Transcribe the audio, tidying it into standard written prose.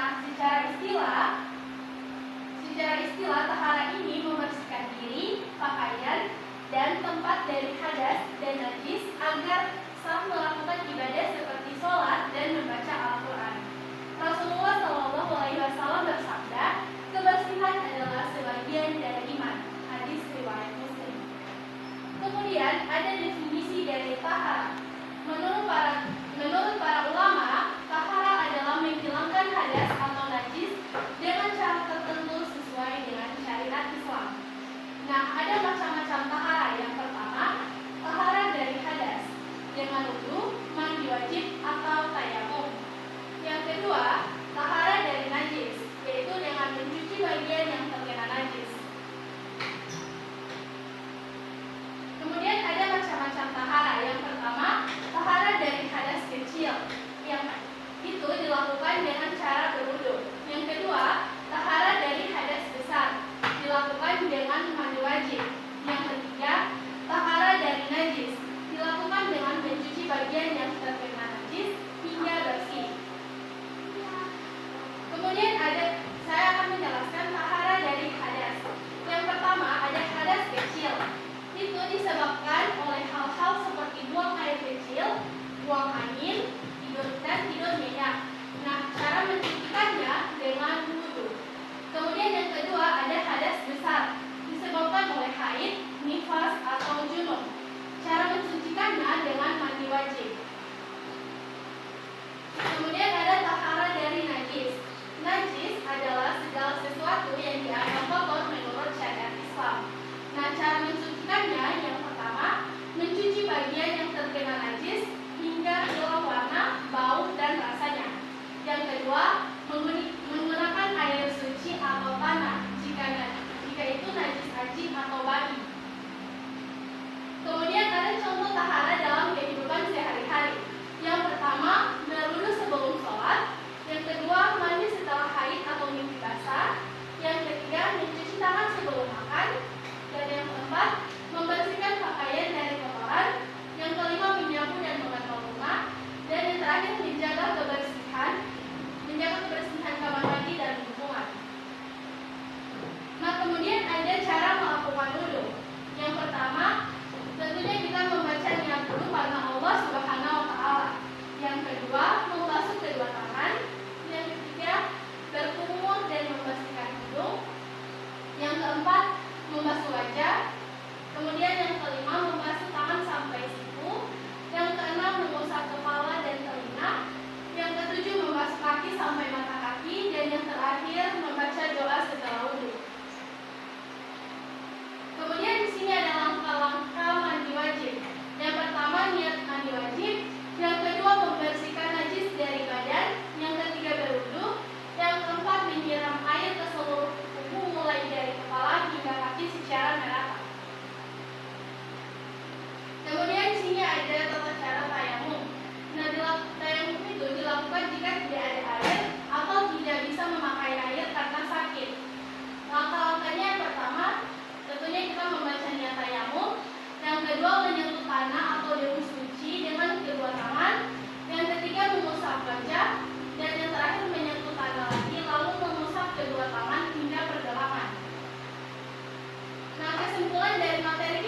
Nah, secara istilah tahara ini membersihkan diri, pakaian, dan tempat dari hadas dan najis agar sah melakukan ibadah seperti sholat dan membaca Al-Quran. Rasulullah SAW bersabda, kebersihan adalah sebagian dari iman. Hadis riwayat Muslim. Kemudian ada definisi dari tahara. Menurut para ulama, tahara adalah menghilangkan hadas atau najis dengan cara tertentu sesuai dengan syariat Islam. Nah, ada macam-macam tahara. Yang pertama, tahara dari hadas dengan wudu, mandi wajib atau tayamum. Yang kedua, tahara dari najis, yaitu dengan mencuci bagian yang terkena najis. Kemudian ada macam-macam tahara. Yang pertama, tahara dari hadas kecil, yang itu dilakukan dengan cara berwudu. Yang kedua, tahara dari hadas besar, dilakukan dengan mandi wajib. Yang ketiga, tahara dari najis, dilakukan dengan mencuci bagian yang terkena najis hingga bersih. Kemudian saya akan menjelaskan tahara dari hadas. Yang pertama, ada hadas kecil. Itu disebabkan oleh hal-hal seperti buang air kecil, buang angin, dan tidur nyenyak. Nah, cara mencucikannya dengan wudu. Kemudian yang kedua, ada hadas besar, disebabkan oleh haid, nifas, atau junub. Cara mencucikannya dengan mandi wajib. Kemudian ada tahara dari najis. Najis adalah segala sesuatu yang dianggap kotor menurut syariat Islam. Nah, cara mencucikannya yang pertama, mencuci bagian yang terkena najis hingga hilang warna, bau, dan rasanya. Yang kedua, menggunakan air suci atau tanah jika itu najis anjing atau babi. Kemudian ada contoh tahara dalam kehidupan sehari-hari. Yang pertama, berwudu sebelum sholat. Yang kedua, mandi setelah haid atau mimpi basah. Yang ketiga, mencuci tangan sebelum makan. Dan yang keempat, membersihkan pakaian dari kotoran. Yang kelima, menyapu dan mengatur rumah. Dan yang terakhir, menjaga kebersihan kamar mandi dan lingkungan. Nah, kemudian ada cara melakukan wudu. Yang pertama, tentunya kita membaca niat dulu karena Allah Subhanahu wa Ta'ala. Yang kedua, membasuh kedua tangan. Yang ketiga, berkumur dan membersihkan hidung. Yang keempat, membasuh wajah. Kemudian yang kelima, membasuh tangan sampai siku. Yang keenam, mengusap kepala dan telinga. Yang ketujuh, membasuh kaki sampai mata kaki. Dan yang terakhir, membaca doa setelah wudu. Kemudian di sini ada langkah-langkah mandi wajib. Yang pertama, niat mandi wajib. Yang kedua, membersihkan najis dari badan. Yang ketiga, berwudu. Yang keempat, menyiram air ke seluruh tubuh mulai dari kepala hingga kaki secara merata. Kemudian di sini ada tata cara tayamum. Nah, tayamum itu dilakukan jika tidak ada air atau tidak bisa memakai air karena sakit. Langkah-langkahnya yang pertama, tentunya kita membaca niat tayamum. Yang kedua, menyentuh tanah atau daun suci dengan kedua tangan. Yang ketiga, mengusap wajah. Dan yang terakhir, menyentuh tanah lagi lalu mengusap kedua tangan hingga pergelangan. Nah, kesimpulan dari materi